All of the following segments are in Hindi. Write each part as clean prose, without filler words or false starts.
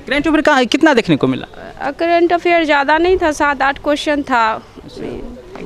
करंट अफेयर का कितना देखने को मिला? करंट अफेयर ज़्यादा नहीं था, 7-8 क्वेश्चन था।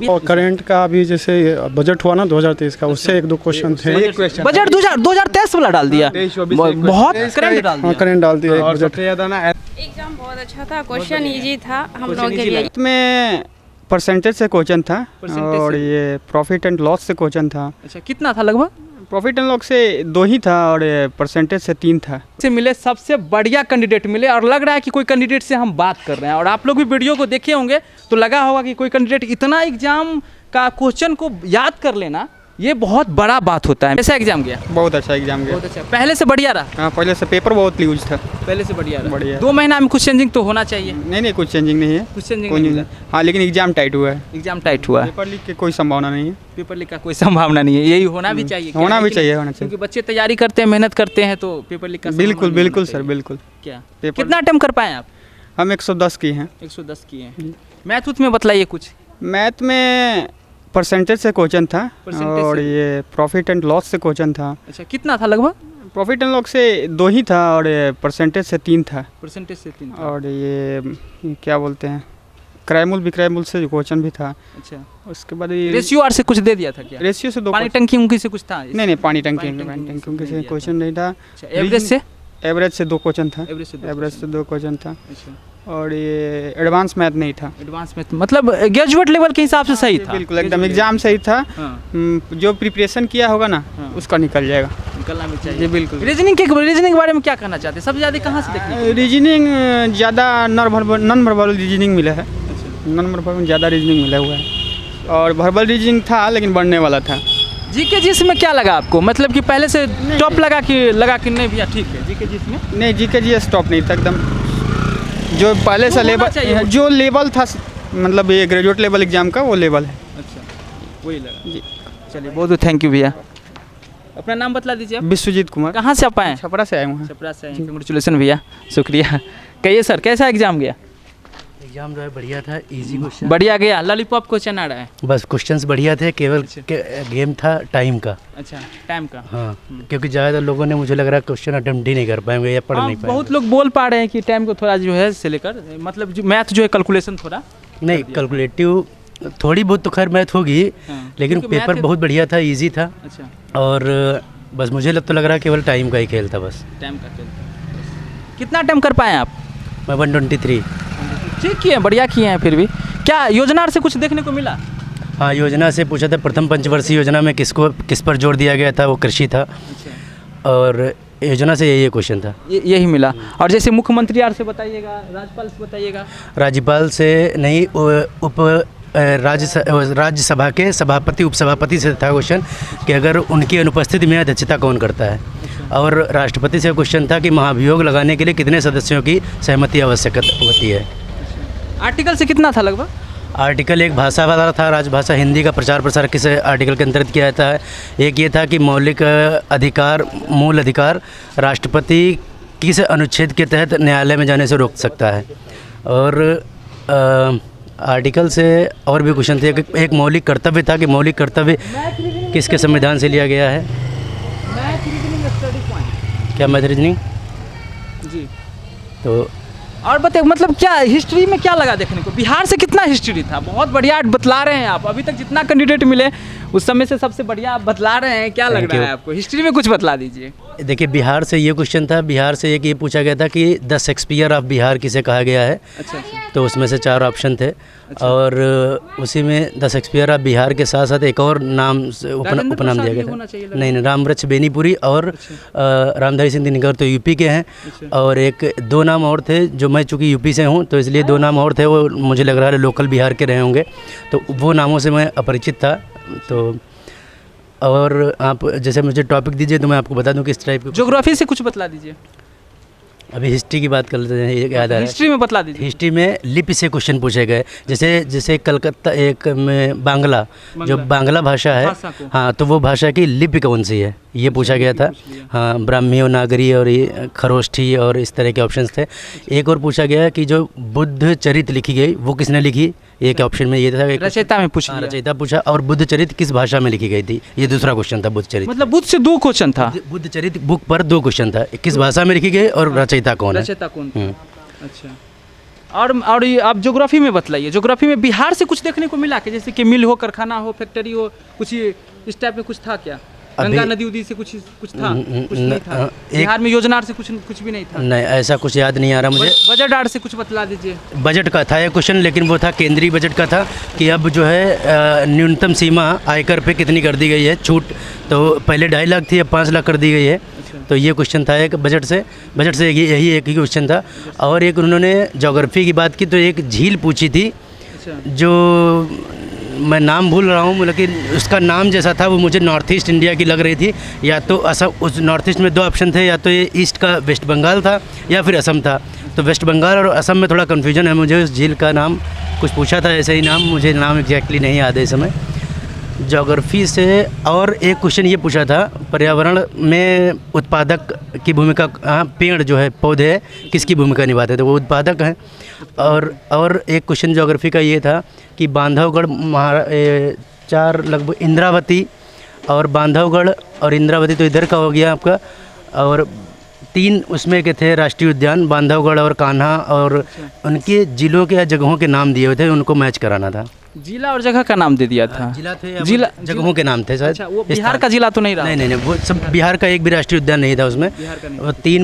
और करंट का अभी जैसे बजट हुआ ना 2023 का, उससे 1-2 क्वेश्चन थे। बजट 2023 वाला डाल दिया, बहुत करंट डाल दिया। करंट डाल दिया और बजट। सबसे ज़्यादा ना एग्जाम बहुत अच्छा था, क्वेश्चन इजी था हम लोगों के लिए। में परसेंटेज से क्वेश्चन था और ये प्रॉफिट एंड लॉस से क्वेश्चन था। अच्छा, कितना था लगभग? प्रॉफिट एंड लॉस से 2 ही था और परसेंटेज से 3 था। से मिले सबसे बढ़िया कैंडिडेट मिले और लग रहा है कि कोई कैंडिडेट से हम बात कर रहे हैं। और आप लोग भी वीडियो को देखे होंगे तो लगा होगा कि कोई कैंडिडेट इतना एग्जाम का क्वेश्चन को याद कर लेना, ये बहुत बड़ा बात होता है। कैसा एग्जाम गया? बहुत अच्छा एग्जाम गया। बहुत अच्छा, पहले से बढ़िया रहा? हाँ, पहले से पेपर बहुत लूज था। पहले से बढ़िया रहा। बढ़िया। 2 महीना में कुछ चेंजिंग तो होना चाहिए। नहीं, कुछ चेंजिंग नहीं है। कुछ चेंजिंग कोई नहीं नहीं। हुआ। हाँ, लेकिन एग्जाम टाइट हुआ है। एग्जाम टाइट हुआ है। पेपर लीक के कोई संभावना नहीं है। पेपर लीक का कोई संभावना नहीं है, यही होना भी चाहिए। क्या होना है भी कि चाहिए, नहीं? होना चाहिए। क्योंकि बच्चे तैयारी करते हैं, मेहनत करते हैं, तो पेपर लीक का बिल्कुल संभावना बिल्कुल नहीं सर, होना बिल्कुल। चाहिए। क्या पेपर कितना अटेम्प्ट कर पाए आप? हम 110 की हैं। 110 किए हैं। मैथ उथ में बताइए कुछ। मैथ में परसेंटेज से क्वेश्चन था परसेंटेज और से? ये प्रॉफिट एंड लॉस से क्वेश्चन था। अच्छा, कितना था लगभग? प्रॉफिट एंड लॉस से 2 ही था और परसेंटेज से 3 था। परसेंटेज से 3 था। और ये क्या बोलते हैं, क्रैमूल विक्रैमूल से क्वेश्चन भी था। अच्छा, उसके बाद ये रेशियो आर से कुछ दे दिया था क्या? रेशियो से 2 पानी टंकी उनकी से कुछ था? नहीं, पानी टंकी पानी टंकी उनके से से दिया क्वेश्चन नहीं था। अच्छा, एवरेज से? एवरेज से 2 क्वेश्चन था। एवरेज से 2 एवरेज से 2 क्वेश्चन था। अच्छा, और ये एडवांस मैथ नहीं था। एडवांस में मतलब ग्रेजुएट लेवल के हिसाब से सही था? बिल्कुल एकदम एग्जाम सही था। हाँ, जो प्रिपरेशन किया होगा ना हाँ। उसका निकल जाएगा। निकलना भी चाहिए। जी बिल्कुल। रीजनिंग के बारे में क्या कहना चाहते हैं? सबसे ज़्यादा कहाँ से देखने को? रीजनिंग ज़्यादा नॉन वर्बल रीजनिंग मिला है। अच्छा, नॉन वर्बल में ज़्यादा रीजनिंग मिला हुआ है और वर्बल रीजनिंग था लेकिन बढ़ने वाला था। जीके जिस में क्या लगा आपको? मतलब कि पहले से टॉप लगा कि नहीं भैया ठीक है जीके जिस में? नहीं, जीके जी स्टॉप नहीं था एकदम। जो पहले से होना चाहिए। लेवल, जो लेवल था मतलब ये ग्रेजुएट लेवल एग्जाम का वो लेवल है। अच्छा, वही लगा जी। चलिए, बहुत थैंक यू भैया। अपना नाम बतला दीजिए आप। विश्वजीत कुमार, कहाँ से आप आए हैं? छपरा से आए हुए हैं। छपरा से। कंग्रेचुलेसन भैया, शुक्रिया। कहिए सर, कैसा एग्जाम गया? एग्जाम जो है बढ़िया था, इजी क्वेश्चन बढ़िया गया। लॉलीपॉप क्वेश्चन आ रहा है? बस क्वेश्चंस बढ़िया थे, केवल गेम था टाइम का। अच्छा, टाइम का। हाँ, क्योंकि ज़्यादातर लोगों ने मुझे लग रहा है क्वेश्चन अटेम्प्ट ही नहीं कर पाएंगे या पढ़ हाँ, नहीं पाएंगे। बहुत लोग बोल पा रहे हैं कि टाइम को थोड़ा जो है से लेकर, मतलब जो मैथ जो है कैलकुलेशन थोड़ा नहीं, कैलकुलेटिव थोड़ी बहुत तो खैर मैथ होगी, हाँ, लेकिन क्योंकि पेपर मैथ- बहुत बढ़िया था, ईजी था। अच्छा, और बस मुझे तो लग रहा है केवल टाइम का ही खेल था बस। टाइम का खेल। कितना टाइम कर पाए आप? मैं 123। ठीक किए, बढ़िया किए हैं। फिर भी क्या योजना से कुछ देखने को मिला? हाँ, योजना से पूछा था, प्रथम पंचवर्षीय योजना में किस पर जोर दिया गया था, वो कृषि था। अच्छा, और योजना से यही क्वेश्चन था। यही मिला। और जैसे मुख्यमंत्री आर से बताइएगा, राज्यपाल से बताइएगा। राज्यपाल से नहीं, राज्यसभा के सभापति उपसभापति से था क्वेश्चन कि अगर उनकी अनुपस्थिति में अध्यक्षता कौन करता है। और राष्ट्रपति से क्वेश्चन था कि महाभियोग लगाने के लिए कितने सदस्यों की सहमति आवश्यक होती है। आर्टिकल से कितना था लगभग? आर्टिकल एक भाषा वाला था, राजभाषा हिंदी का प्रचार प्रसार किस आर्टिकल के अंतर्गत किया जाता है। एक ये था कि मौलिक अधिकार, मूल अधिकार राष्ट्रपति किस अनुच्छेद के तहत न्यायालय में जाने से रोक सकता है। और आर्टिकल से और भी क्वेश्चन थे। एक मौलिक कर्तव्य था कि मौलिक कर्तव्य किसके संविधान से लिया गया है। Math reasoning study point. क्या मैथ रीजनिंग जी। तो और बताइए, मतलब क्या हिस्ट्री में क्या लगा देखने को? बिहार से कितना हिस्ट्री था? बहुत बढ़िया बतला रहे हैं आप। अभी तक जितना कैंडिडेट मिले उस समय से सबसे बढ़िया आप बतला रहे हैं। क्या लग रहा है आपको? हिस्ट्री में कुछ बतला दीजिए। देखिए, बिहार से ये क्वेश्चन था। बिहार से एक ये पूछा गया था कि द शेक्सपियर ऑफ बिहार किसे कहा गया है। अच्छा, तो उसमें से 4 ऑप्शन थे। और उसी में द शेक्सपियर ऑफ बिहार के साथ साथ एक और नाम उपनाम दिया गया था। नहीं, रामवृक्ष बेनीपुरी और रामधारी सिंह दिनकर तो यूपी के हैं। और एक 2 नाम और थे जो मैं चूँकि यूपी से हूँ तो इसलिए 2 नाम और थे, वो मुझे लग रहा है लोकल बिहार के रहे होंगे, तो वो नामों से मैं अपरिचित था। तो और आप जैसे मुझे टॉपिक दीजिए तो मैं आपको बता दूं किस टाइप के। ज्योग्राफी से कुछ बतला दीजिए। अभी हिस्ट्री की बात कर लेते हैं, ये याद आ रहा है। हिस्ट्री में बतला दीजिए। हिस्ट्री में लिपि से क्वेश्चन पूछे गए। जैसे कलकत्ता एक में बांग्ला, जो बांग्ला भाषा है, हाँ, तो वो भाषा की लिपि कौन सी है ये पूछा गया था। हाँ, ब्राह्मी और नागरी और ये खरोष्ठी और इस तरह के ऑप्शंस थे। एक और पूछा गया कि जो बुद्ध चरित लिखी गई वो किसने लिखी, एक ऑप्शन में ये था कि रचयिता में पूछ लिया। रचयिता पूछा, और बुद्ध चरित किस भाषा में लिखी गई थी, ये दूसरा क्वेश्चन था। बुद्ध चरित मतलब बुद्ध से 2 क्वेश्चन था। बुद्ध चरित बुक पर 2 क्वेश्चन था, किस भाषा में लिखी गई और रचयिता कौन है। रचयिता कौन था? अच्छा। और ये आप ज्योग्राफी में बतलाइए, ज्योग्राफी में बिहार से कुछ देखने को मिला कि जैसे कि मिल हो, कारखाना हो, फैक्ट्री हो, कुछ इस टाइप में कुछ था क्या? गंगा नदी उदी से कुछ था? कुछ नहीं था। बिहार में योजना से कुछ भी नहीं था। नहीं, ऐसा कुछ याद नहीं आ रहा मुझे। बजट आड़ से कुछ बतला दीजिए। बजट का था ये क्वेश्चन, लेकिन वो था केंद्रीय बजट का था कि अब जो है न्यूनतम सीमा आयकर पे कितनी कर दी गई है छूट। तो पहले 2.5 लाख थी, अब 5 लाख कर दी गई है। तो ये क्वेश्चन था एक बजट से यही एक ही क्वेश्चन था। और एक उन्होंने ज्योग्राफी की बात की तो एक झील पूछी थी, जो मैं नाम भूल रहा हूँ, लेकिन उसका नाम जैसा था वो मुझे नॉर्थ ईस्ट इंडिया की लग रही थी। या तो असम, उस नॉर्थ ईस्ट में 2 ऑप्शन थे, या तो ये ईस्ट का वेस्ट बंगाल था या फिर असम था। तो वेस्ट बंगाल और असम में थोड़ा कन्फ्यूजन है मुझे। उस झील का नाम कुछ पूछा था, ऐसे ही नाम, मुझे नाम एग्जैक्टली नहीं याद है इस समय। ज्योग्राफी से और एक क्वेश्चन ये पूछा था, पर्यावरण में उत्पादक की भूमिका, पेड़ जो है, पौधे किसकी भूमिका निभाते थे, वो उत्पादक हैं। और एक क्वेश्चन ज्योग्राफी का ये था कि बांधवगढ़ 4 लगभग इंद्रावती और बांधवगढ़ और इंद्रावती तो इधर का हो गया आपका, और 3 उसमें के थे राष्ट्रीय उद्यान, बांधवगढ़ और कान्हा, और उनके जिलों के या जगहों के नाम दिए हुए थे, उनको मैच कराना था। जिला और जगह का नाम दे दिया था। जिला थे, जिला जगहों के नाम थे शायद। अच्छा, वो बिहार का जिला तो नहीं रहा? नहीं, वो सब बिहार का एक भी राष्ट्रीय उद्यान नहीं था उसमें। वो 3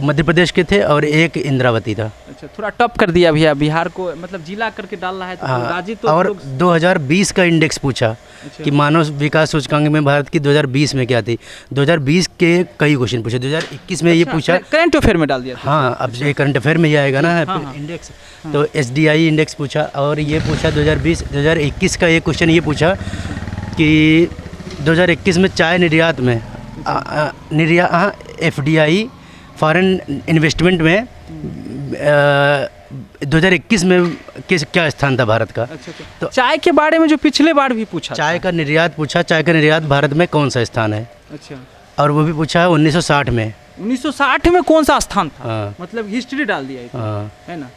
मध्य प्रदेश के थे और 1 इंद्रावती था। अच्छा, थोड़ा टफ कर दिया भैया बिहार को, मतलब जिला करके डाल रहा है तो राज्य तो। और 2020 का इंडेक्स पूछा कि मानव विकास सूचकांक में भारत की 2020 में क्या थी। 2020 के कई क्वेश्चन पूछे, 2021 में ये पूछा, करंट अफेयर में डाल दिया। हाँ, अब ये करंट अफेयर में ही आएगा ना इंडेक्स। तो SDI इंडेक्स पूछा, और ये पूछा 2021 का एक क्वेश्चन ये पूछा कि 2021 में चाय निर्यात में FDI फॉरेन इन्वेस्टमेंट में 2021 में क्या स्थान था भारत का। अच्छा। तो चाय के बारे में जो पिछले बार भी पूछा, चाय का निर्यात पूछा, चाय का निर्यात भारत में कौन सा स्थान है। अच्छा। और वो भी पूछा है 1960 में। 1960 में कौन सा स्थान था? हाँ। मतलब हिस्ट्री डाल दिया है ना।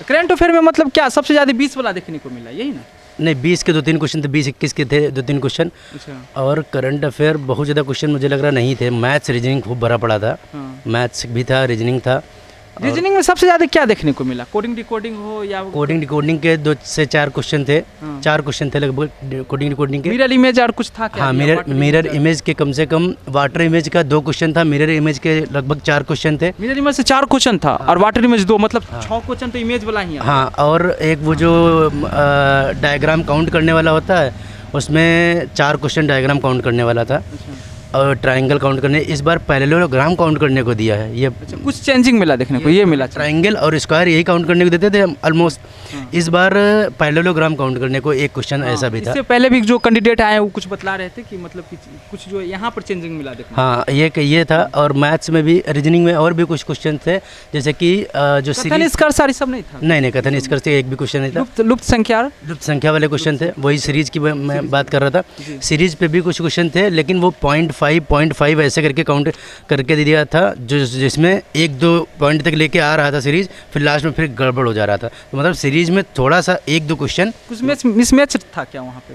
करंट अफेयर में मतलब क्या सबसे ज़्यादा 20 वाला देखने को मिला, यही ना? नहीं, 20 के 2-3 क्वेश्चन थे, 20-21 के थे 2-3 क्वेश्चन। अच्छा। और करंट अफेयर बहुत ज़्यादा क्वेश्चन मुझे लग रहा नहीं थे। मैथ्स रीजनिंग खूब भरा पड़ा था। मैथ्स भी था, रीजनिंग था। रीजनिंग में सबसे ज़्यादा क्या देखने को मिला? कोडिंग डिकोडिंग हो या कोडिंग डिकोडिंग के 2 से 4 क्वेश्चन थे। 4 क्वेश्चन थे लगभग कोडिंग डिकोडिंग के। मिरर इमेज और कुछ था क्या? हाँ, मिरर इमेज के कम से कम, वाटर इमेज का 2 क्वेश्चन था, मिरर इमेज के लगभग 4 क्वेश्चन थे। मिरर इमेज से 4 क्वेश्चन था और वाटर इमेज 2, मतलब 6 क्वेश्चन तो इमेज वाला ही है। हाँ, और एक वो जो डायग्राम काउंट करने वाला होता है, उसमें 4 क्वेश्चन डायग्राम काउंट करने वाला था। और ट्रायंगल काउंट करने, इस बार पैरेललोग्राम काउंट करने को दिया है। ये कुछ चेंजिंग मिला देखने को, ये मिला। ट्रायंगल और स्क्वायर यही काउंट करने को देते थे ऑलमोस्ट। इस बार पैरेललोग्राम काउंट करने को एक क्वेश्चन ऐसा भी था। इससे पहले भी जो कैंडिडेट आए वो कुछ बतला रहे थे कि मतलब कि कुछ जो यहाँ पर चेंजिंग मिला देखने। हाँ, ये था। और मैथ्स में भी, रीजनिंग में और भी कुछ क्वेश्चन थे, जैसे कि जो कथन निष्कर्ष सारी सब नहीं था। नहीं, कथन निष्कर्ष एक भी क्वेश्चन नहीं था। लुप्त संख्या वाले क्वेश्चन थे। वही सीरीज की मैं बात कर रहा था। सीरीज पे भी कुछ क्वेश्चन थे, लेकिन वो 0.5 ऐसे करके काउंट करके दे दिया था, जिसमें 1-2 पॉइंट तक लेके आ रहा था सीरीज, फिर लास्ट में फिर गड़बड़ हो जा रहा था। तो मतलब सीरीज में थोड़ा सा 1-2 क्वेश्चन कुछ मिसमैच था क्या वहाँ पे?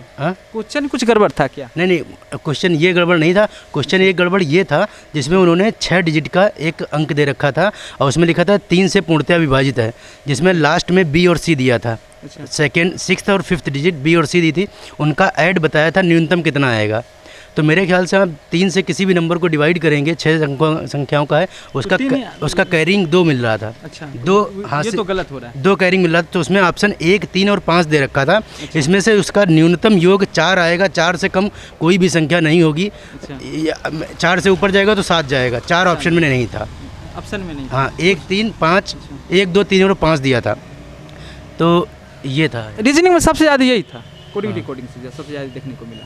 क्वेश्चन कुछ गड़बड़ था क्या? नहीं, क्वेश्चन ये गड़बड़ नहीं था। क्वेश्चन एक गड़बड़ ये था जिसमें उन्होंने 6 डिजिट का एक अंक दे रखा था, और उसमें लिखा था 3 से पूर्णतया विभाजित है, जिसमें लास्ट में B और C दिया था। सेकेंड, 6th और 5th डिजिट B और C दी थी, उनका ऐड बताया था न्यूनतम कितना आएगा। तो मेरे ख्याल से आप 3 से किसी भी नंबर को डिवाइड करेंगे, 6 संख्याओं का है, उसका कैरिंग 2 मिल रहा था। अच्छा, 2 हाँ, ये तो गलत हो रहा है। 2 कैरिंग मिल रहा था। तो उसमें ऑप्शन 1, 3 और 5 दे रखा था। इसमें से उसका न्यूनतम योग 4 आएगा, 4 से कम कोई भी संख्या नहीं होगी। 4 से ऊपर जाएगा तो 7 जाएगा। 4 ऑप्शन में नहीं था, ऑप्शन में नहीं। हाँ, 1, 3, 5, 1, 2, 3 और 5 दिया था। तो ये था। रीजनिंग में सबसे ज़्यादा यही था, कोडिंग डिकोडिंग से सबसे ज़्यादा देखने को मिला।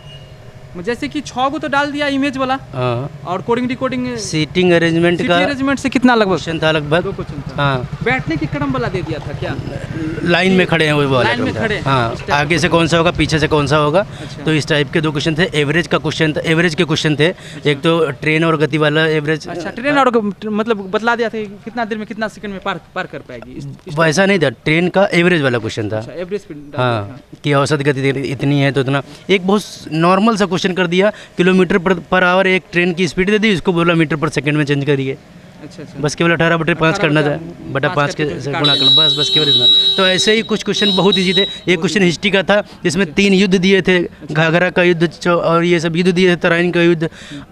जैसे कि 6 को तो डाल दिया इमेज वाला, हाँ और कोडिंग डिकोडिंग सीटिंग अरेंजमेंट का अरेंजमेंट से कितना लगभग क्वेश्चन था लगभग। 2 क्वेश्चन था। हाँ बैठने की क्रम वाला दे दिया था क्या? लाइन में खड़े हैं वो वाला लाइन में क्रम था। खड़े, हाँ इस टाइप आगे से कौन सा होगा पीछे से कौन सा होगा। अच्छा। तो इस टाइप के 2 क्वेश्चन थे। एवरेज का क्वेश्चन था, एवरेज के क्वेश्चन थे। एक तो ट्रेन और गति वाला एवरेज। अच्छा, ट्रेन और मतलब बतला दिया था कि कितना देर में कितना सेकंड में पार कर पाएगी वैसा नहीं था, ट्रेन का एवरेज वाला क्वेश्चन था। Average speed. हाँ कि औसत गति इतनी है तो इतना। एक बहुत नॉर्मल सा क्वेश्चन कर दिया, किलोमीटर पर आवर एक ट्रेन की स्पीड दे दी, इसको बोला मीटर पर सेकंड में चेंज करिए। अच्छा अच्छा। बस केवल 18/5 करना था, बटा 5 के करके से काट गुणा देना। करना, बस केवल इतना। तो ऐसे ही कुछ क्वेश्चन बहुत ईजी थे। एक क्वेश्चन हिस्ट्री का था जिसमें 3 युद्ध दिए थे, घाघरा का युद्ध और ये सब युद्ध दिए थे, तराइन का युद्ध,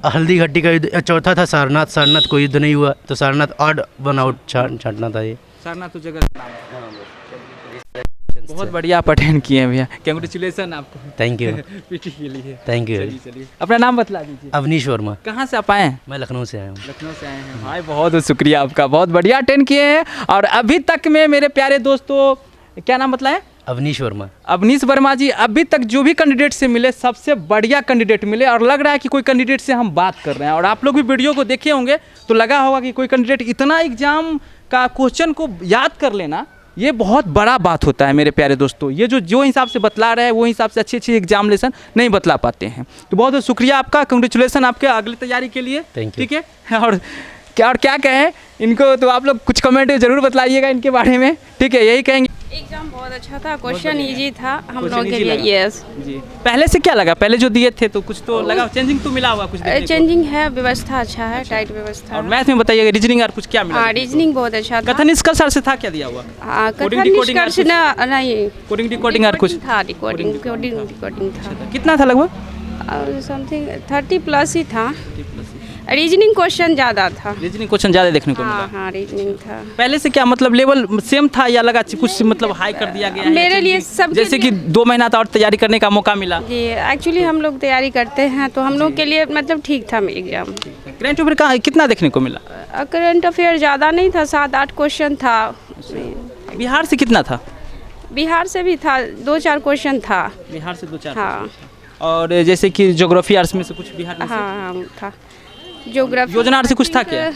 हल्दी घाटी का युद्ध। चौथा था सारनाथ। सारनाथ कोई युद्ध नहीं हुआ, तो सारनाथ ऑड वन आउट छांटना था ये। सारनाथ तो जगह बहुत बढ़िया आप अटेंड किए हैं भैया, कंग्रेचुलेसन आपको थैंक यू पीटी के लिए। Thank you. चलिए अपना नाम बतला दीजिए। अवनीश वर्मा, कहाँ से आप आए हैं? मैं लखनऊ से आया हूँ। लखनऊ से आए हैं भाई, बहुत बहुत शुक्रिया आपका, बहुत बढ़िया अटेंड किए हैं। और अभी तक में मेरे प्यारे दोस्तों, क्या नाम बतलाएं? अवनीश वर्मा। अवनीश वर्मा जी, अभी तक जो भी कैंडिडेट से मिले सबसे बढ़िया कैंडिडेट मिले, और लग रहा है कि कोई कैंडिडेट से हम बात कर रहे हैं। और आप लोग भी वीडियो को देखे होंगे तो लगा होगा कि कोई कैंडिडेट इतना एग्जाम का क्वेश्चन को याद कर लेना, ये बहुत बड़ा बात होता है मेरे प्यारे दोस्तों। ये जो हिसाब से बतला रहे हैं वो हिसाब से अच्छी एग्जामिनेशन नहीं बतला पाते हैं। तो बहुत बहुत शुक्रिया आपका, कंग्रेचुलेसन आपके अगली तैयारी के लिए। Thank you। ठीक है, और क्या कहें इनको, तो आप लोग कुछ कमेंट जरूर बतलाइएगा इनके बारे में। ठीक है, यही कहेंगे। एग्जाम बहुत अच्छा था, क्वेश्चन इजी था हम Question लोग के easy लिए। लगा? यस जी, पहले से क्या लगा? पहले जो दिए थे तो कुछ तो लगा, चेंजिंग तो मिला हुआ कुछ देखने को। चेंजिंग है, व्यवस्था अच्छा है, टाइट व्यवस्था। और मैथ में बताइएगा, रीजनिंग और कुछ क्या मिला? हाँ, रीजनिंग बहुत अच्छा था। कथन निष्कर्ष सर से था क्या दिया हुआ? हाँ, कोडिंग कथन डिकोडिंग और निष्कर्ष कुछ? नहीं, कोडिंग डिकोडिंग और कुछ था, डिकोडिंग था। कितना था लगभग? समथिंग 30 प्लस ही था। रीजनिंग क्वेश्चन ज़्यादा था। रीजनिंग क्वेश्चन ज़्यादा देखने को हाँ मिला। हाँ, रीजनिंग था। पहले से क्या मतलब लेवल सेम था या लगा कुछ मतलब हाई कर दिया गया है? मेरे लिए सबके जैसे कि 2 महीना था और तैयारी करने का मौका मिला। जी, एक्चुअली हम लोग तैयारी करते हैं तो हम लोग के लिए मतलब ठीक था एग्जाम। करंट अफेयर का कितना देखने को मिला? करंट अफेयर ज़्यादा नहीं था, 7-8 क्वेश्चन था। बिहार से कितना था? बिहार से भी था, 2-4 क्वेश्चन था। बिहार से 2-4। हाँ और जैसे कि ज्योग्राफी आर्ट्स में से कुछ बिहार में से? हाँ था। ज्योग्राफी योजना से कुछ था क्या?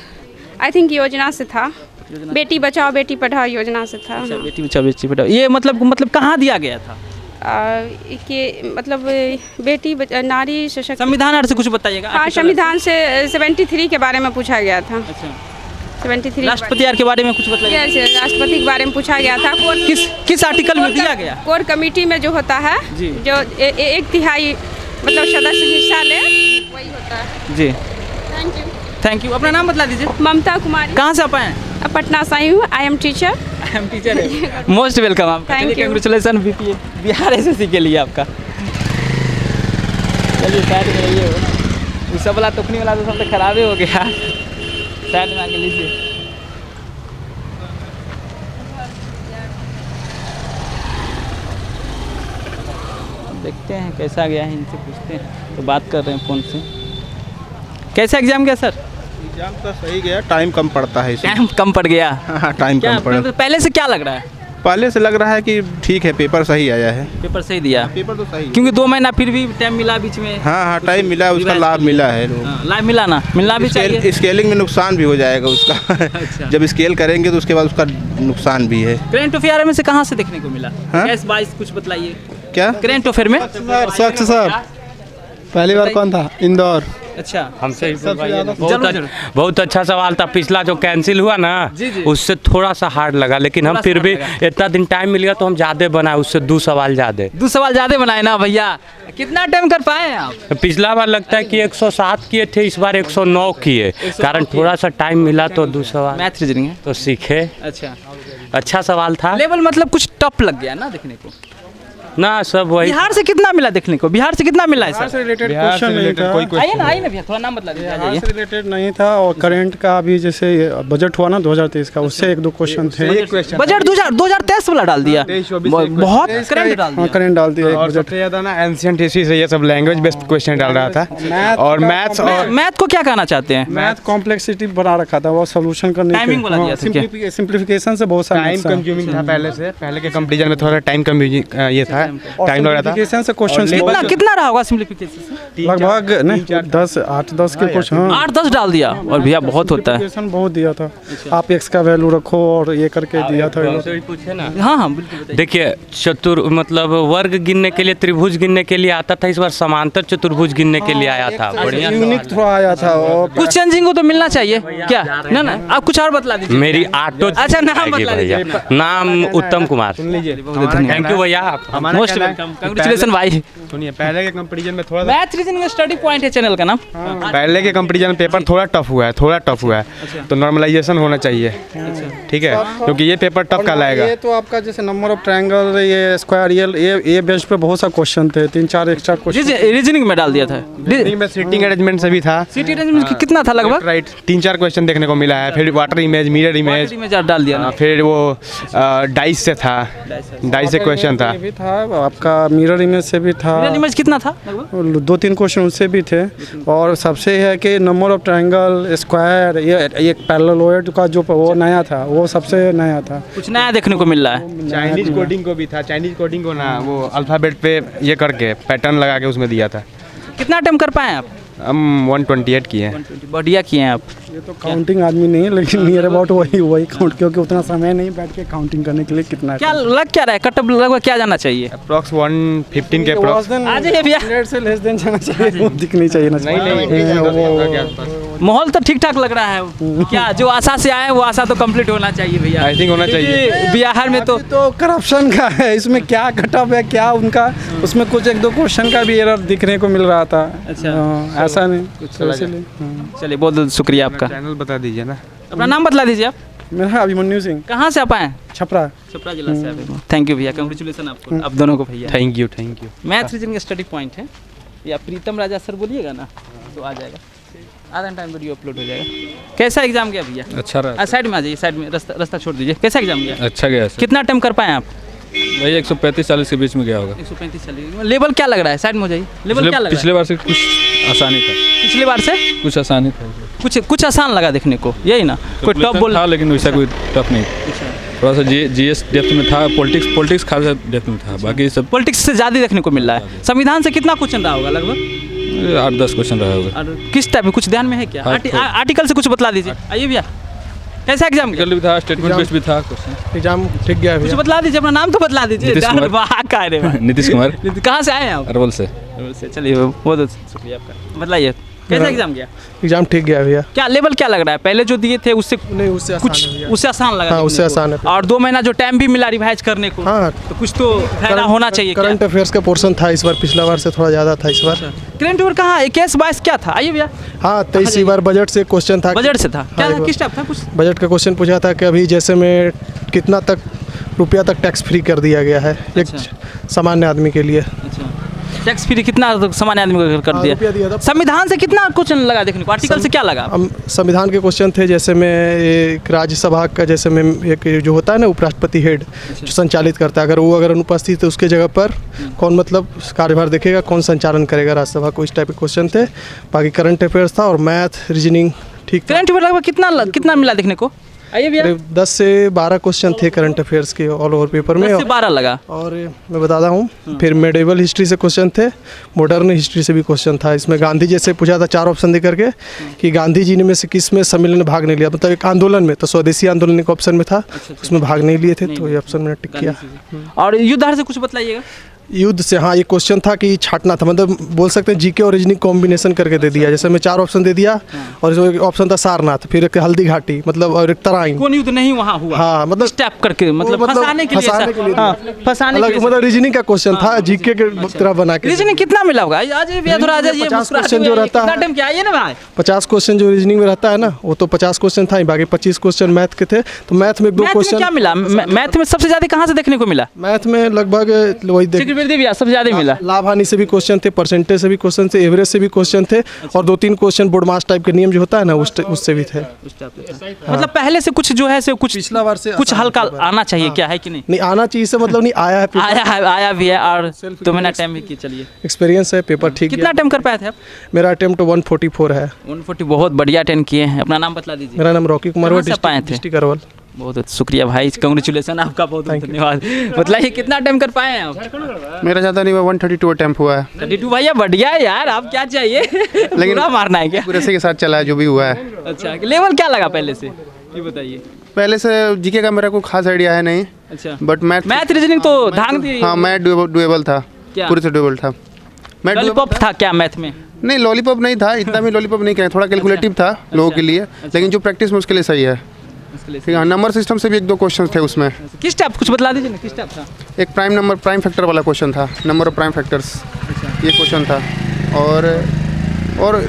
आई थिंक योजना से था, बेटी बचाओ बेटी पढ़ाओ योजना से था। अच्छा, बेटी बचाओ बेटी पढ़ाओ, ये मतलब कहाँ दिया गया था? कि मतलब नारी सशक्त। संविधान आर्ट्स से कुछ बताइएगा। हाँ, संविधान से 73 के बारे में पूछा गया था। अच्छा, 73 राष्ट्रपति आर के बारे में कुछ बताइए। यस, राष्ट्रपति के बारे में पूछा गया था। किस आर्टिकल में दिया गया? कोर कमेटी में जो होता है, जी। जो 1/3 मतलब सदस्य हिस्सा ले, वही होता है। जी, थैंक यू। अपना नाम बतला दीजिए। ममता कुमारी। कहाँ से आप आए हैं? पटना से आई हूँ, I am teacher. I am teacher है। मोस्ट वेलकम आपका। Thank you। Congratulation Bihar SSC के लिए आपका। चलिए साइड में रहिए, वो सब वाला टोकनी वाला तो सब तो खराब ही हो गया। साइड में आके लीजिए। देखते हैं कैसा गया है, इनसे पूछते हैं। तो बात कर रहे हैं फ़ोन से। कैसा एग्जाम गया सर? एग्जाम तो सही गया, टाइम कम पड़ता है इसमें। टाइम कम पड़ गया। हाँ, टाइम क्या कम पड़ा। पहले से क्या लग रहा है? पहले से लग रहा है कि ठीक है, पेपर सही आया है। पेपर सही दिया? पेपर तो सही है। क्योंकि 2 महीना फिर भी टाइम मिला बीच में। हाँ, टाइम मिला, उसका लाभ मिला है। लाभ मिला ना, मिलना भी चाहिए। स्केलिंग में नुकसान भी हो जाएगा उसका। अच्छा। जब स्केल करेंगे तो उसके बाद उसका नुकसान भी है। करंट अफेयर में से कहाँ से देखने को मिला? हाँ? 22 कुछ बतलाइए। क्या करंट अफेयर में? स्वच्छ सर पहली बार कौन था? इंदौर। अच्छा, हमसे ही सबसे ज़्यादा बहुत अच्छा सवाल था। पिछला जो कैंसिल हुआ ना, जी, जी। उससे थोड़ा सा हार्ड लगा, लेकिन हम थोड़ा फिर सा भी हार्ड लगा। इतना दिन टाइम मिल गया तो हम ज़्यादा बनाए, उससे 2 सवाल ज़्यादा। 2 सवाल ज़्यादा बनाए ना भैया। कितना टाइम कर पाए हैं आप? पिछला बार लगता है कि 107 किए थे, इस बार 109 किए। 109 कारण किए। थोड़ा सा टाइम मिला तो 2 सवाल मैथ रीजनिंग है। तो सीखे। अच्छा, अच्छा सवाल था लेवल मतलब कुछ टफ लग गया ना देखने को। ना, सब वही। बिहार से कितना मिला देखने को? बिहार से कितना मिला है बिहार से सर? रिलेटेड क्वेश्चन नहीं था। आइए ना भैया, थोड़ा नाम बतला दीजिए। आ बिहार जाइए। से रिलेटेड नहीं था। और करंट का अभी जैसे बजट हुआ ना 2023 का, उससे 1-2 क्वेश्चन थे। बजट 2023 वाला डाल दिया, बहुत करंट डाल हाँ, दिया। करंट डाल दिया एक और बजट। सबसे ज़्यादा ना एंशियंट हिस्ट्री से ये सब लैंग्वेज बेस्ड क्वेश्चन डाल रहा था। और मैथ्स और मैथ को क्या कहना चाहते हैं? मैथ कॉम्प्लेक्सिटी बना रखा था, वो सोल्यूशन करने Timing वाला दिया था क्या? सिंप्लीफिकेशन से बहुत सारा टाइम नुकसान। कंज्यूमिंग था। पहले के कंपेरिजन में थोड़ा टाइम कंज्यूमिंग ये था। है, टाइम लग रहा था। Simplification से क्वेश्चन कितना रहा होगा सिंप्लीफिकेशन? लगभग नहीं 10 के कुछ, हाँ 8-10 डाल दिया और भैया बहुत होता है। Simplification बहुत दिया था, आप एक्स का वैल्यू रखो और ये करके दिया था। पूछे ना, हाँ हाँ बिल्कुल बताइए। देखिए मतलब वर्ग गिनने के लिए, त्रिभुज गिनने के लिए आता था, इस बार समांतर चतुर्भुज गिनने के लिए आया था। बढ़िया यूनिक थोड़ा आया था और कुछ चेंजिंग को तो मिलना चाहिए क्या? ना आप कुछ और बतला दीजिए। मेरी ऑटो अच्छा, नाम बतला दीजिए। नाम उत्तम कुमार। थैंक यू भैया, मोस्ट वेलकम, कांग्रेचुलेशन भाई। सुनिए, पहले के कंपैरिजन में थोड़ा मैथ रीजनिंग स्टडी पॉइंट है चैनल का नाम। पहले के कंपैरिजन में पेपर थोड़ा टफ हुआ है, तो नॉर्मलाइजेशन होना चाहिए, ठीक है, क्योंकि ये पेपर टफ का लाएगा। ये तो आपका जैसे नंबर ऑफ ट्रायंगल, ये स्क्वायर, ये बेस पे बहुत सा क्वेश्चन थे, 3-4 एक्स्ट्रा क्वेश्चन रीजनिंग में डाल दिया था। में सीटिंग अरेंजमेंट से भी था, सिटी अरेंजमेंट कितना था लगभग? राइट, 3-4 क्वेश्चन देखने को मिला है। फिर वाटर इमेज, मिरर इमेज में डाल दिया ना। फिर वो डाइस से था, डाइस से क्वेश्चन था। भी था आपका, मिरर इमेज से भी था, मिरर इमेज कितना था लगभग? 2-3 क्वेश्चन उससे भी थे। और सबसे है कि नंबर ऑफ ट्रायंगल, स्क्वायर, ये पैरेललोइड का जो वो नया था, वो सबसे नया था। कुछ नया देखने को मिल रहा है। चाइनीज कोडिंग को भी था, चाइनीज कोडिंग को ना वो अल्फ़ाबेट पे ये करके पैटर्न लगा के उसमें दिया था। कितना अटेम्प्ट कर पाए आप? हम 128 किए हैं। बढ़िया किए हैं आप। ये तो काउंटिंग आदमी नहीं है, लेकिन नियर अबाउट वही काउंट, क्योंकि उतना समय नहीं बैठ के काउंटिंग करने के लिए कितना क्या लग क्या रहा है? कट ऑफ लगभग क्या जाना चाहिए? अप्रॉक्स 115 के अप्रॉक्स। आ जाइए भैया। 100 से लेस देन जाना चाहिए, वो दिखनी चाहिए ना। माहौल तो ठीक ठाक लग रहा है। क्या जो आशा से आए वो आशा तो कंप्लीट होना चाहिए भैया। आई थिंक होना चाहिए। बिहार में तो करप्शन का है, इसमें क्या कटअप है, क्या उनका, उसमें कुछ 1-2 क्वेश्चन का भी एरर दिखने को मिल रहा था। अच्छा, ऐसा नहीं चलिए बहुत बहुत शुक्रिया आपका। चैनल बता दीजिए ना। अपना नाम बतला दीजिए आप। मेरा अभिमन्यु सिंह, कहाँ से आप आए हैं? छपरा जिला से आए। थैंक यू भैया, कंग्रेचुलेसन आपको, आप दोनों को भैया। Thank you. Math reasoning study point है, या प्रीतम राजा सर बोलिएगा ना तो आ जाएगा। आधा टाइम वीडियो अपलोड हो जाएगा। कैसा एग्जाम गया भैया? अच्छा रहा। साइड में आ जाइए, साइड में रास्ता छोड़ दीजिए। कैसा एग्जाम गया? अच्छा गया सर। कितना अटेम्प्ट कर पाए आप? वही 135-40 के बीच में गया होगा। 135-40। लेवल क्या लग रहा है? साइड में हो जाइए। लेवल क्या लग रहा है? पिछले बार से कुछ आसानी था। पिछले बार से कुछ आसानी था। कुछ आसान लगा देखने को, यही ना? कोई टॉप बोल था, लेकिन वैसा कोई टफ नहीं। थोड़ा सा जीएस डेप्थ में था, पॉलिटिक्स खासा डेप्थ में था, बाकी सब पॉलिटिक्स से ज़्यादा देखने को मिल रहा है। संविधान से कितना क्वेश्चन रहा होगा लगभग? 8-10 क्वेश्चन रहा होगा। और किस टाइप में कुछ ध्यान में है क्या? आर्टिकल से कुछ बतला दीजिए। आइए भैया, कैसा एग्जाम गया? भी था, स्टेटमेंट बेस्ड भी था क्वेश्चन। एग्जाम ठीक गया। कुछ बतला दीजिए, अपना नाम तो बतला दीजिए। नीतीश कुमार। कहाँ से आए हैं आप? अरवल से। चलिए बहुत शुक्रिया आपका। बताइए कैसा एग्जाम गया? एग्जाम ठीक गया भैया। क्या लेवल क्या लग रहा है? पहले जो दिए थे उससे नहीं, उससे कुछ उससे आसान लगा? हाँ, उससे आसान है। और 2 महीना जो टाइम भी मिला रिवाइज करने को, हाँ, तो कुछ तो फायदा होना चाहिए। करंट अफेयर्स का पोर्शन था इस बार, पिछला बार से थोड़ा ज़्यादा था इस बार। करंट अफेयर कहाँ? 21-22 क्या था? आइए भैया। हाँ, 23 बार बजट से क्वेश्चन था। बजट से था क्या? हाँ, किस टाइप था? कुछ बजट का क्वेश्चन पूछा था कि अभी जैसे में कितना तक रुपया तक टैक्स फ्री कर दिया गया है एक सामान्य आदमी के लिए। टैक्स फ्री कितना सामान्य आदमी को कर दिया? संविधान से कितना क्वेश्चन लगा देखने को? आर्टिकल से क्या लगा? संविधान के क्वेश्चन थे, जैसे में एक राज्यसभा का, जैसे में एक जो होता है ना उपराष्ट्रपति हेड जो संचालित करता है, अगर अनुपस्थित है उसके जगह पर कौन मतलब कार्यभार देखेगा, कौन संचालन करेगा राज्यसभा को, इस टाइप के क्वेश्चन थे। बाकी करंट अफेयर्स था और मैथ रीजनिंग ठीक। करंट अफेयर लगभग कितना मिला देखने को? आइए भैया। 10 से 12 क्वेश्चन थे करंट अफेयर्स के ऑल ओवर पेपर में। 10 से 12 लगा। और मैं बताता हूँ, फिर मेडिवल हिस्ट्री से क्वेश्चन थे, मॉडर्न हिस्ट्री से भी क्वेश्चन था। इसमें गांधी जी से पूछा था 4 ऑप्शन दे करके कि गांधी जी ने में से किस में सम्मेलन में भाग नहीं लिया, मतलब एक आंदोलन में, तो स्वदेशी आंदोलन एक ऑप्शन में था, उसमें भाग नहीं लिए थे, तो ये ऑप्शन मैंने टिक किया। और युद्ध से कुछ बताइएगा। युद्ध से, हाँ, ये क्वेश्चन था कि छाटना था, मतलब बोल सकते हैं जीके और रीजनिंग कॉम्बिनेशन करके दे दिया। जैसे मैं 4 ऑप्शन दे दिया और इसमें एक ऑप्शन था सारनाथ, फिर एक हल्दी घाटी, मतलब और एक तराइन। कौन युद्ध नहीं वहाँ हुआ? हाँ, मतलब स्टेप करके, मतलब फंसाने के लिए, फंसाने के लिए, मतलब रीजनिंग का क्वेश्चन था, जीके के तरह बना के। रीजनिंग कितना मिला होगा? आज ये थोड़ा ये 50 क्वेश्चन जो रहता है, टाइम क्या आइए ना भाई, 50 क्वेश्चन जो रीजनिंग में रहता है ना, वो तो 50 क्वेश्चन था, बाकी 25 क्वेश्चन मैथ के थे। तो मैथ में 2 क्वेश्चन क्या मिला? मैथ में सबसे ज्यादा कहाँ से देखने को मिला? मैथ में लगभग वही सबसे ज्यादा मिला। लाभ हानि से भी क्वेश्चन थे, परसेंटेज से भी क्वेश्चन थे, एवरेज से भी क्वेश्चन थे, और 2-3 क्वेश्चन बोर्ड मास टाइप के नियम जो होता है ना उससे भी थे। मतलब पहले से कुछ जो है से कुछ पिछला बार से कुछ हल्का आना चाहिए। क्या है कि नहीं आना चाहिए से मतलब नहीं आया है, आया भी है। और 2 महीना टाइम भी की, चलिए एक्सपीरियंस है, पेपर ठीक। कितना अटेम्प्ट कर पाए थे आप? मेरा अटेम्प्ट 144 है। 140 बहुत बढ़िया अटेम्प्ट किए हैं। अपना नाम बतला दीजिए। मेरा नाम रॉकी कुमार, डिस्ट्रिक्ट अरवल। बहुत शुक्रिया भाई, कंग्रेचुलेसन आपका, बहुत बहुत धन्यवाद। बताइए कितना अटेम्प्ट कर पाए हैं आप? मेरा ज़्यादा नहीं हुआ, 132 अटैम्प्ट हुआ है। 32 भैया बढ़िया है यार, आप क्या चाहिए? लेकिन पूरा मारना है क्या? पूरे से के साथ चला है जो भी हुआ है। अच्छा, लेवल क्या लगा पहले से, ये बताइए। पहले से जीके का मेरा कोई खास आइडिया है नहीं। अच्छा, बट मैथ रीजनिंग तो धांग दी। हाँ, मैथ डुएबल था, क्या? पूरे से डुएबल था। मैं लॉलीपॉप था क्या मैथ में? नहीं, लॉलीपॉप नहीं था, इतना भी लॉलीपॉप नहीं कहें, थोड़ा कैलकुलेटिव था लोगों के लिए, लेकिन जो प्रैक्टिस में उसके लिए सही है। ठीक है, नंबर सिस्टम से भी 1-2 क्वेश्चन थे उसमें। किस टाइप, कुछ बतला दीजिए ना, किस टाइप था? एक प्राइम फैक्टर वाला क्वेश्चन था, नंबर ऑफ प्राइम फैक्टर्स, ये क्वेश्चन था। और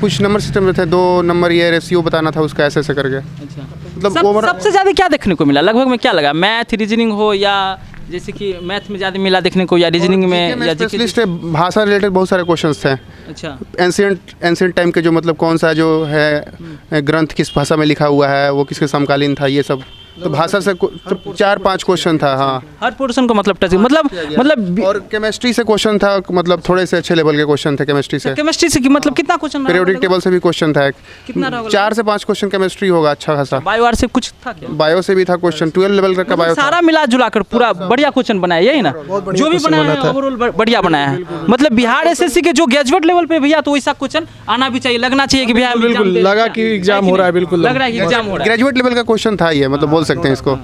कुछ नंबर सिस्टम में थे, 2 नंबर, ये रेशियो बताना था उसका, ऐसे ऐसे करके। अच्छा, मतलब ओवरऑल सबसे ज़्यादा क्या देखने को मिला लगभग में, क्या लगा? मैथ रीजनिंग हो या जैसे कि मैथ में ज़्यादा मिला देखने को, या रीजनिंग में, या स्पेशलिस्ट है, भाषा रिलेटेड बहुत सारे क्वेश्चंस थे। अच्छा, एंशिएंट टाइम के जो मतलब कौन सा जो है ग्रंथ किस भाषा में लिखा हुआ है, वो किसके समकालीन था, ये सब। तो भाषा से 4-5 क्वेश्चन था। हाँ, हर पोर्शन को मतलब टच, मतलब और केमिस्ट्री से क्वेश्चन था, मतलब थोड़े से अच्छे लेवल के क्वेश्चन थे केमिस्ट्री से। केमिस्ट्री से मतलब कितना क्वेश्चन? पीरियोडिक टेबल से भी क्वेश्चन था, कितना रहा होगा? 4 से 5 क्वेश्चन केमिस्ट्री होगा अच्छा खासा। बायो आर से कुछ था क्या? बायो से भी था क्वेश्चन, 12 लेवल का बायो था। सारा मिला जुला कर पूरा बढ़िया क्वेश्चन बनाया, यही ना? जो भी बनाया है ओवरऑल बढ़िया बनाया है। मतलब बिहार एसएससी के जो ग्रेजुएट लेवल पे भैया, तो वैसा क्वेश्चन आना भी चाहिए, लगना चाहिए कि भैया बिल्कुल लगा कि एग्जाम हो रहा है, बिल्कुल लग रहा है कि एग्जाम हो रहा है। ग्रेजुएट लेवल का क्वेश्चन था ये, मतलब बोल सकते हैं इसको।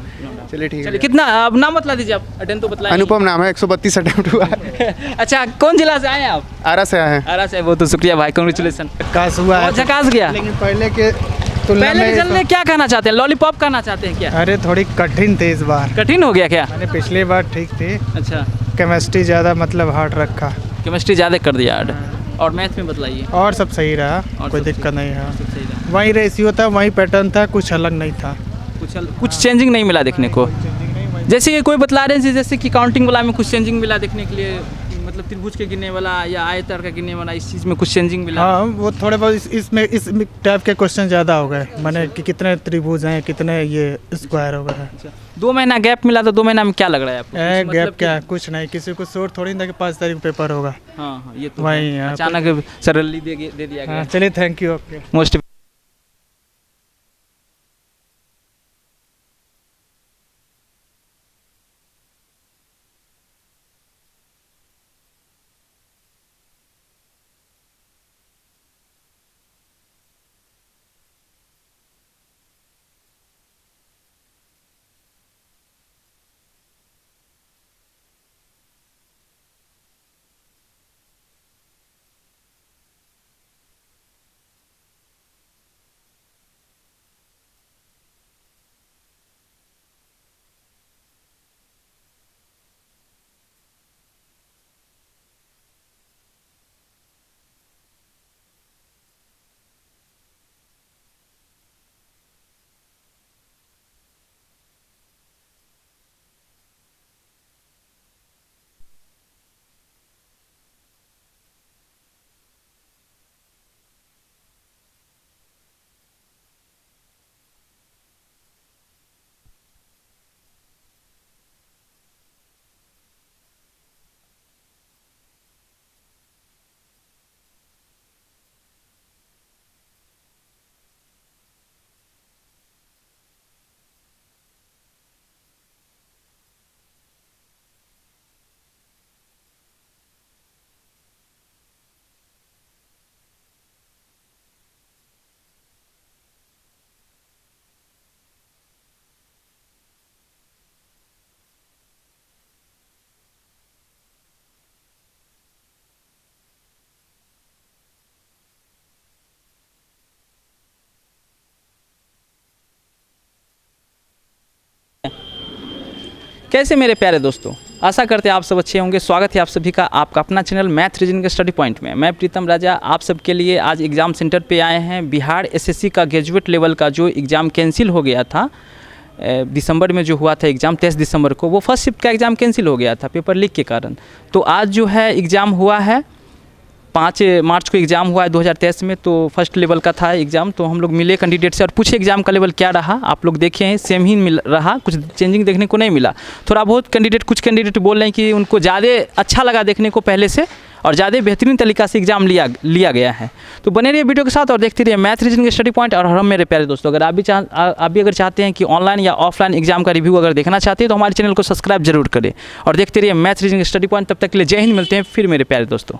चलिए ठीक है। चलिए, कितना अब नाम बतला दीजिए आप, अटेम्प्ट तो बतलाइए। अनुपम नाम है, 132 अटेम्प्ट हुआ है। अच्छा, कौन जिला से आए हैं आप? आरा से आए हैं। आरा से, बहुत शुक्रिया भाई, कांग्रेचुलेसन। काश हुआ है, झकास गया। लेकिन पहले के तुलना पहले में रिजल्ट में क्या कहना चाहते हैं? लॉलीपॉप कहना चाहते हैं क्या? अरे थोड़ी कठिन थे इस बार, कठिन हो गया क्या? मैंने पिछली बार ठीक थी, अच्छा, केमिस्ट्री ज़्यादा मतलब हार्ड रखा, केमिस्ट्री ज़्यादा कर दिया हार्ड। और मैथ में बतलाइए। और सब सही रहा, और कोई सब दिक्कत नहीं है। सब सही रहा। वही रेशियो था, वही पैटर्न था, कुछ अलग नहीं था, कुछ चेंजिंग नहीं मिला देखने को। जैसे कि कोई बतला रहे हैं जैसे कि काउंटिंग वाला में कुछ चेंजिंग मिला देखने के लिए, मतलब त्रिभुज के गिनने वाला या आयताकार का गिनने वाला, इस चीज़ में कुछ चेंजिंग मिला? हाँ, वो थोड़े बहुत इसमें इस टाइप के क्वेश्चन ज़्यादा हो गए, मैंने कि कितने त्रिभुज हैं, कितने ये स्क्वायर हो गए। 2 महीना गैप मिला, तो 2 महीना में क्या लग रहा है आपको? गैप मतलब क्या, कुछ नहीं, किसी को शोर थोड़ी ना कि 5 तारीख को पेपर होगा। हाँ, ये तो वही अचानक सरली दे दिया गया। चलिए, थैंक यू। ओके, मोस्ट कैसे मेरे प्यारे दोस्तों, आशा करते हैं आप सब अच्छे होंगे। स्वागत है आप सभी का आपका अपना channel math reasoning study point में। मैं प्रीतम राजा आप सबके लिए आज एग्ज़ाम सेंटर पे आए हैं। बिहार एसएससी का ग्रेजुएट लेवल का जो एग्ज़ाम कैंसिल हो गया था, दिसंबर में जो हुआ था एग्ज़ाम 23 दिसंबर को, वो फर्स्ट शिफ्ट का एग्ज़ाम कैंसिल हो गया था पेपर लीक के कारण। तो आज जो है एग्ज़ाम हुआ है, 5 मार्च को एग्ज़ाम हुआ है 2023 में। तो फर्स्ट लेवल का था एग्ज़ाम। तो हम लोग मिले कैंडिडेट से और पूछे एग्ज़ाम का लेवल क्या रहा। आप लोग देखे हैं सेम ही मिल रहा, कुछ चेंजिंग देखने को नहीं मिला। थोड़ा बहुत कुछ कैंडिडेट बोल रहे हैं कि उनको ज़्यादा अच्छा लगा देखने को पहले से, और ज़्यादा बेहतरीन तरीका से एग्जाम लिया गया है। तो बने रहिए वीडियो के साथ और देखते रहिए मैथ रीजनिंग स्टडी पॉइंट। और हम मेरे प्यारे दोस्तों, अगर आप भी अगर चाहते हैं कि ऑनलाइन या ऑफलाइन एग्जाम का रिव्यू अगर देखना चाहते हैं तो हमारे चैनल को सब्सक्राइब जरूर करें और देखते रहिए मैथ रीजनिंग स्टडी पॉइंट। तब तक के लिए जय हिंद, मिलते हैं फिर मेरे प्यारे दोस्तों।